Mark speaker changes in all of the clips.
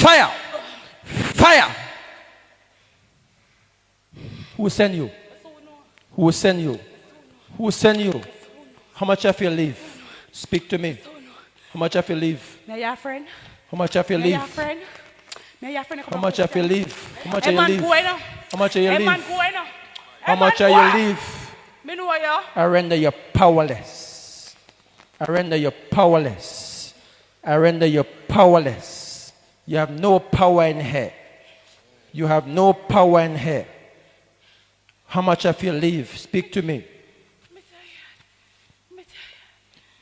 Speaker 1: Fire. Fire. Who send you? Who send you? Who send you? How much have you leave? Speak to me. How much have you leave?
Speaker 2: Now your friend.
Speaker 1: How much have you leave? How much have you leave? How much are you leave? How much are you leave? How much are you leave? I render you powerless. I render you powerless. I render you powerless. You have no power in here. You have no power in here. How much have you leave? Speak to me.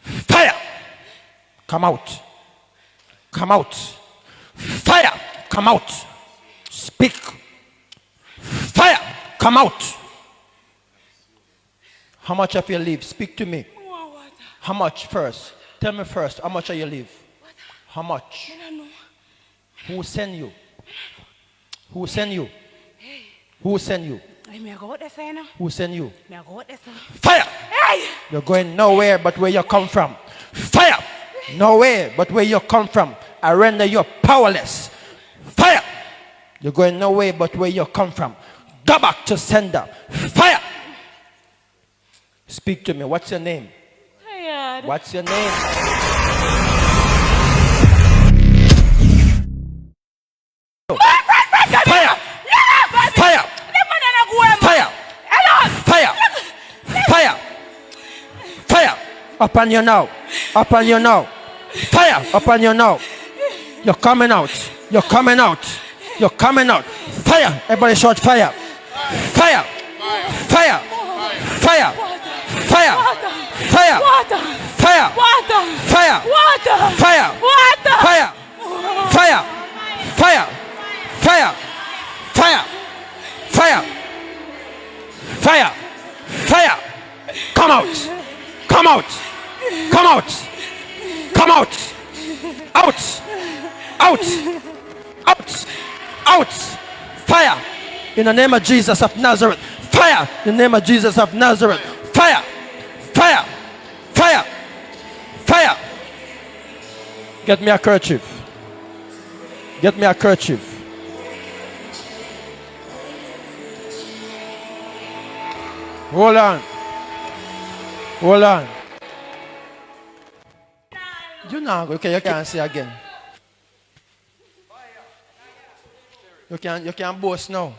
Speaker 1: Fire! Come out. Come out. Fire! Come out. Speak. Fire! Come out. How much have you leave? Speak to me. How much first? Tell me first. How much are you leave? How much? Who send you? Who send you? Who send you? Who send you? Fire! You're going nowhere but where you come from. Fire! Nowhere but where you come from. I render you powerless. Fire! You're going nowhere but where you come from. Go back to sender. Fire! Speak to me. What's your name?
Speaker 2: Tired.
Speaker 1: What's your name? Fire! Fire! Fire! Fire! Fire! Fire! Upon you now. Upon you now. Fire! Upon you now. You're coming out. You're coming out. You're coming out. Fire! Everybody shout fire. Fire! Fire! Fire! Fire! Fire! Fire! Fire! Fire! Fire! Fire! Fire! Fire! Fire! Fire! Fire! Fire! Come out! Come out! Come out! Come out! Out! Out! Out! Out! Fire! In the name of Jesus of Nazareth. Fire! In the name of Jesus of Nazareth. Fire! Fire! Fire! Fire! Get me a kerchief. Get me a kerchief. Hold on. Hold on. You know, okay, you can't see again. You can't boast now.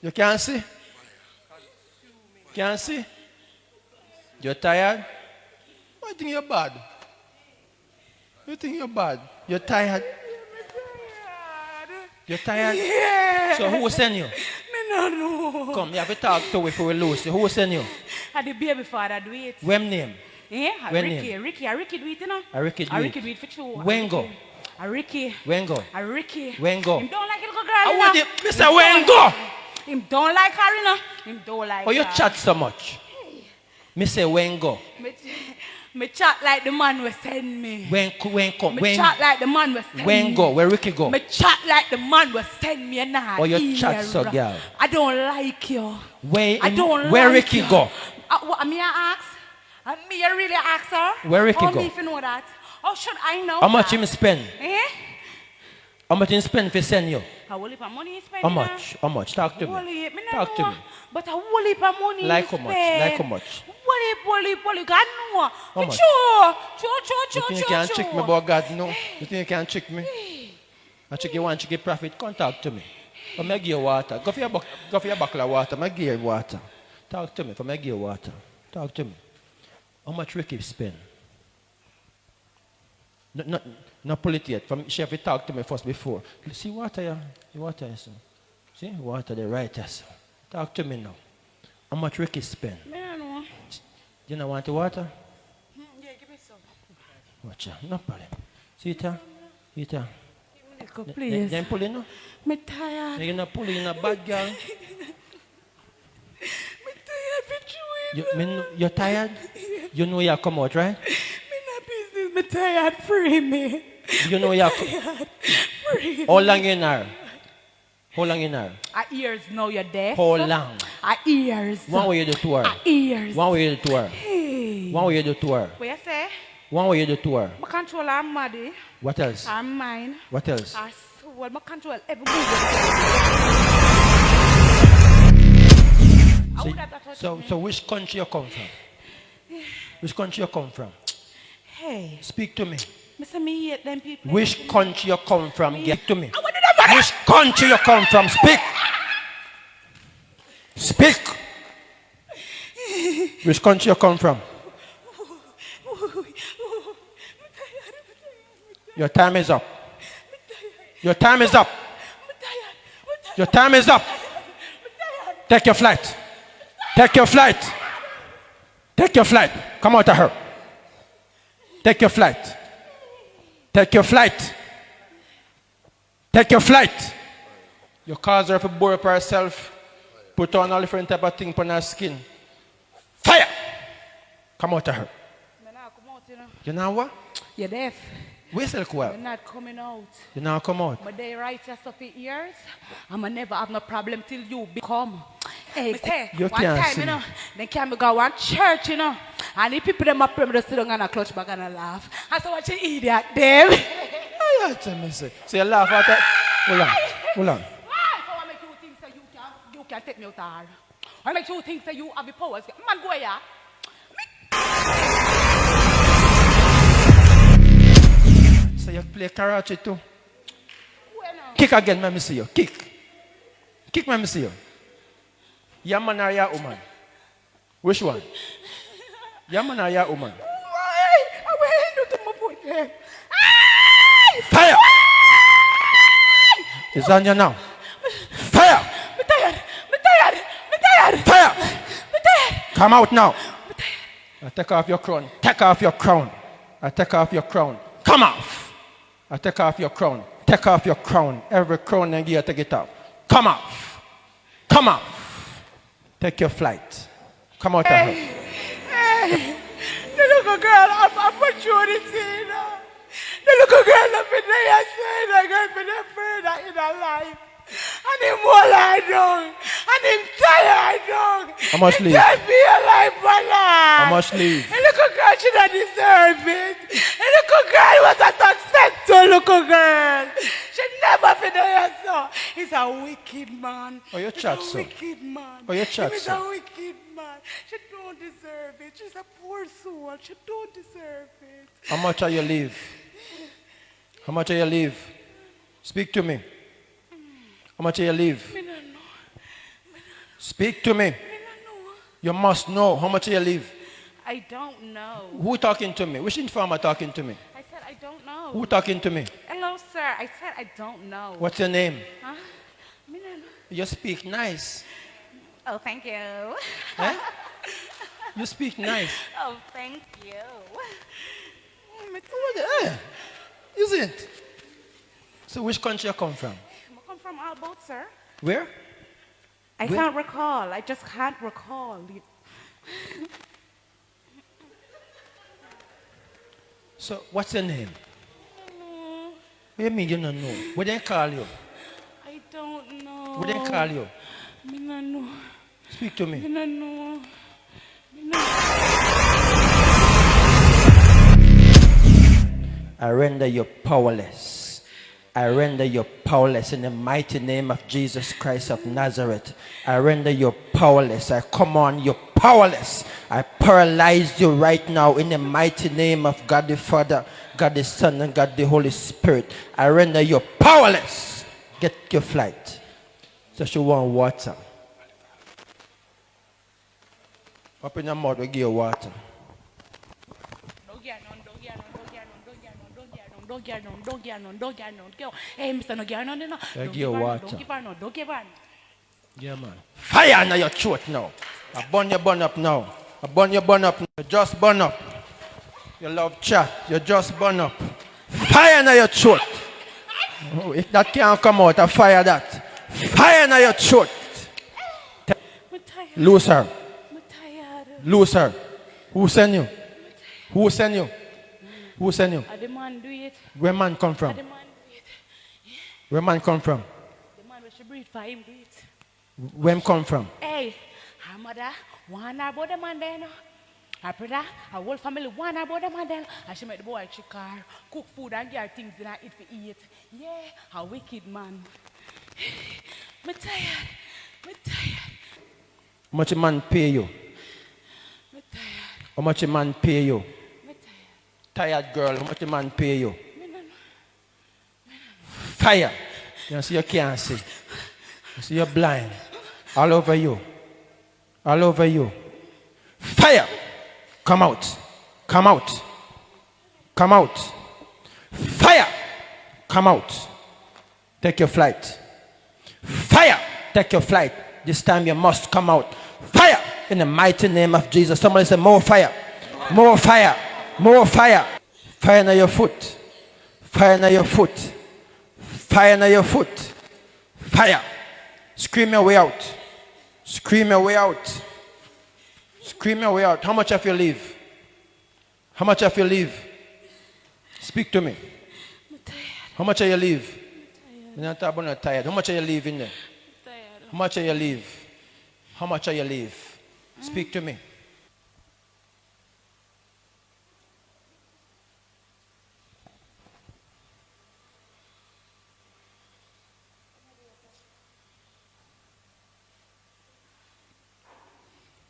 Speaker 1: You can't see? Can't see? You're tired? I think you're bad. You think you're bad? You're tired? You're tired?
Speaker 2: Yeah.
Speaker 1: So who send you?
Speaker 2: No.
Speaker 1: Come, you have to talk to me before we lose you. Who send you?
Speaker 2: I the baby father do it.
Speaker 1: When name?
Speaker 2: Yeah,
Speaker 1: When
Speaker 2: Ricky.
Speaker 1: name?
Speaker 2: Ricky do it, you know?
Speaker 1: Ricky do it.
Speaker 2: Ricky do it for sure.
Speaker 1: When go?
Speaker 2: Ricky.
Speaker 1: When go?
Speaker 2: Ricky.
Speaker 1: When go?
Speaker 2: Him don't like it, little girl.
Speaker 1: I
Speaker 2: you
Speaker 1: want
Speaker 2: know?
Speaker 1: it, Mr. When go?
Speaker 2: Him don't like her, you know? Him don't like
Speaker 1: Oh, you
Speaker 2: her.
Speaker 1: chat so much. Me say when go?
Speaker 2: Me chat like the man will send me.
Speaker 1: When come?
Speaker 2: Me chat like the man will send me.
Speaker 1: When go? Where Ricky go?
Speaker 2: Me chat like the man will send me now.
Speaker 1: Oh, you chat so girl.
Speaker 2: I don't like you.
Speaker 1: Where Ricky go?
Speaker 2: What me I ask? Me I really ask her?
Speaker 1: Where Ricky
Speaker 2: How
Speaker 1: go?
Speaker 2: me if you know that? How should I know?
Speaker 1: How much
Speaker 2: that?
Speaker 1: him spend?
Speaker 2: Eh?
Speaker 1: How much him spend for send you?
Speaker 2: How heap of money he spend?
Speaker 1: How much? How much? Talk to me.
Speaker 2: Talk
Speaker 1: to me.
Speaker 2: But a whole heap of money
Speaker 1: Like
Speaker 2: he
Speaker 1: how much?
Speaker 2: spend.
Speaker 1: Like how much?
Speaker 2: Whole heap. God know.
Speaker 1: How much?
Speaker 2: True.
Speaker 1: You think you can trick me about God? No. You think you can trick me? I trick you want to get profit? Come talk to me. But me give you water. Go for your buckle of water. Me give you water. Talk to me. For me give you water. Talk to me. How much Ricky spend? No pull it yet. From she have to talk to me first before. See water here. The water here, son. See water there right here, son. Talk to me now. How much Ricky spend?
Speaker 2: I don't know.
Speaker 1: You don't want the water?
Speaker 2: Yeah, give me some.
Speaker 1: Watch out. No problem. See it here? See it here?
Speaker 2: Please.
Speaker 1: Then pull it no?
Speaker 2: Me tired.
Speaker 1: You're not pulling in a bad girl.
Speaker 2: Me tired for chewing.
Speaker 1: You're tired? You know you come out, right?
Speaker 2: Me not business. Me tired. Free me.
Speaker 1: You know you
Speaker 2: Free.
Speaker 1: How long you in her? How long in her?
Speaker 2: Our ears know you're deaf.
Speaker 1: How long?
Speaker 2: Our ears.
Speaker 1: One way you do tour.
Speaker 2: Our ears.
Speaker 1: One way you do tour.
Speaker 2: Hey.
Speaker 1: One way you do tour.
Speaker 2: What you say?
Speaker 1: One way you do tour.
Speaker 2: I control our body.
Speaker 1: What else?
Speaker 2: Our mind.
Speaker 1: What else?
Speaker 2: Our control. I control every move. I would have touched me.
Speaker 1: So which country you come from? Which country you come from?
Speaker 2: Hey,
Speaker 1: Speak to me.
Speaker 2: Mr. Me hate them people.
Speaker 1: Which country you come from? Speak to me.
Speaker 2: I want to know.
Speaker 1: Which country you come from? Speak. Speak. Which country you come from? Your time is up. Your time is up. Your time is up. Take your flight. Take your flight. Take your flight. Come out of her. Take your flight. Take your flight. Take your flight. You cause her to bore up herself. Put on all different type of thing on her skin. Fire! Come out of her. You know what?
Speaker 2: You're deaf.
Speaker 1: Whistle well.
Speaker 2: You're not coming out.
Speaker 1: You now come out.
Speaker 2: But they write your stuff in ears. I'ma never have no problem till you become. Hey,
Speaker 1: You
Speaker 2: one
Speaker 1: can't
Speaker 2: time,
Speaker 1: see.
Speaker 2: you know, they can go one church, you know, and the people them up them just sit down and a clutch back and a laugh. I said, what you idiot, them?
Speaker 1: So you laugh at that? Hold on. Hold on.
Speaker 2: Why? So I make you think that you can take me out of her. I make you think that you have the powers. Man, go here.
Speaker 1: So you play karate too?
Speaker 2: Where now?
Speaker 1: Kick again, let me see you. Kick. Kick, let me see you. Your man or your woman? Which one? Your man or your woman?
Speaker 2: Why? I went into my foot there.
Speaker 1: Fire! It's on you now. Fire!
Speaker 2: I'm tired. I'm tired. I'm tired.
Speaker 1: Fire!
Speaker 2: I'm tired.
Speaker 1: Come out now. I take off your crown. Take off your crown. I take off your crown. Come off. I take off your crown. Take off your crown. Every crown and gear, take it off. Come off. Come off. Take your flight. Come out of her.
Speaker 2: Hey, the little girl have opportunity, you know. The little girl up in there saying that girl been a further in her life. And him all I done. And him tired done.
Speaker 1: I must leave.
Speaker 2: Just be alive, balance.
Speaker 1: I must leave.
Speaker 2: The little girl should not deserve it. The little girl was a successful little girl. She never finished so. He's a wicked man.
Speaker 1: Oh, you chat,
Speaker 2: He's a
Speaker 1: so.
Speaker 2: wicked man.
Speaker 1: Oh, you chat,
Speaker 2: He's
Speaker 1: so.
Speaker 2: a wicked man. She don't deserve it. She's a poor soul. She don't deserve it.
Speaker 1: How much are you leave? How much are you leave? Speak to me. How much are you leave?
Speaker 2: Me don't know.
Speaker 1: Speak to me.
Speaker 2: Me don't know.
Speaker 1: You must know. How much are you leave?
Speaker 2: I don't know.
Speaker 1: Who talking to me? Which informer talking to me?
Speaker 2: I said I don't know.
Speaker 1: Who talking to me?
Speaker 2: Hello, sir. I said I don't know.
Speaker 1: What's your name?
Speaker 2: Huh? Me don't know.
Speaker 1: You speak nice.
Speaker 2: Oh, thank you.
Speaker 1: Eh? You speak nice.
Speaker 2: Oh, thank you.
Speaker 1: Eh, is it? So which country you come from?
Speaker 2: I come from all boats, sir.
Speaker 1: Where?
Speaker 2: I
Speaker 1: Where?
Speaker 2: can't recall. I just can't recall.
Speaker 1: So what's your name? What do you mean you don't know? What they call you?
Speaker 2: I don't know.
Speaker 1: What they call you?
Speaker 2: Me don't know.
Speaker 1: Speak to
Speaker 2: Me
Speaker 1: me.
Speaker 2: don't know.
Speaker 1: I render you powerless. I render you powerless in the mighty name of Jesus Christ of Nazareth. I render you powerless. I command you powerless. I paralyze you right now in the mighty name of God the Father, God the Son, and God the Holy Spirit. I render you powerless. Get your flight. So she want water. Open your mouth, we give you water.
Speaker 2: Hey, Mr. No get none, no.
Speaker 1: Give you water.
Speaker 2: Don't give her no. Don't give her.
Speaker 1: Yeah, man. Fire in your throat now. I burn your burn up now. I burn your burn up now. You just burn up. You love chat. You just burn up. Fire in your throat. Oh, if that can't come out, I fire that. Fire in your throat.
Speaker 2: I'm tired.
Speaker 1: Lose her.
Speaker 2: I'm tired.
Speaker 1: Lose her. Who sent you? Who sent you? Who sent you?
Speaker 2: The man do it.
Speaker 1: Where man come from?
Speaker 2: The man do it.
Speaker 1: Where man come from?
Speaker 2: The man where she breathe for him do it.
Speaker 1: Where him come from?
Speaker 2: Hey, her mother want her about the man there, no? I pray that our whole family one about them and then and she make the boy chick car, cook food and get things in her eat for eat. Yeah, a wicked man. Me tired. Me tired.
Speaker 1: How much a man pay you?
Speaker 2: Me tired.
Speaker 1: How much a man pay you?
Speaker 2: Me
Speaker 1: Tired girl, how much a man pay you?
Speaker 2: Me no know.
Speaker 1: Fire. You see you can't see. You see you're blind. All over you. All over you. Fire. Come out. Come out. Come out. Fire. Come out. Take your flight. Fire. Take your flight. This time you must come out. Fire. In the mighty name of Jesus. Somebody say more fire. More fire. More fire. Fire in your foot. Fire in your foot. Fire in your foot. Fire. Scream your way out. Scream your way out. Scream your way out. How much have you leave? How much have you leave? Speak to me. How much are you leave? You're not talking about tired. How much are you leave in there? How much are you leave? How much are you leave? Speak to me.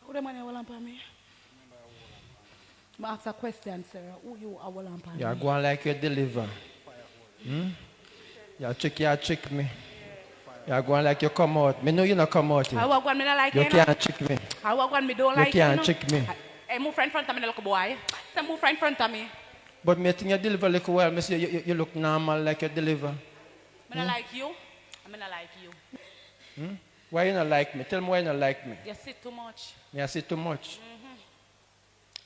Speaker 2: Who the money will for me? I ask a question, sir. Who you are will for me?
Speaker 1: You're going like you deliver. You trick me. You're going like you come out. Me know you not come out.
Speaker 2: I walk one me not like
Speaker 1: You
Speaker 2: you.
Speaker 1: can't trick me.
Speaker 2: I walk one me don't
Speaker 1: You
Speaker 2: like you.
Speaker 1: can't trick me.
Speaker 2: Hey, move in front of me, look boy. Say move in front of me.
Speaker 1: But me think you deliver like well. Me say you look normal like you deliver.
Speaker 2: Me not like you. I me not like you.
Speaker 1: Why you not like me? Tell me why you not like me.
Speaker 2: You sit too much.
Speaker 1: Me I see too much.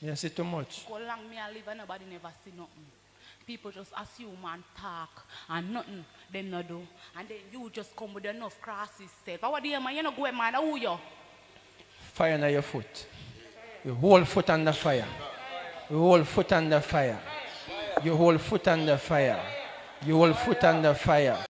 Speaker 1: Me I see too much.
Speaker 2: Go long me I live and nobody never see nothing. People just assume and talk and nothing they not do. And then you just come with enough crosses self. But what do you man? You not go man, who you?
Speaker 1: Fire on your foot. Your whole foot under fire. Your whole foot under fire. Your whole foot under fire. Your whole foot under fire.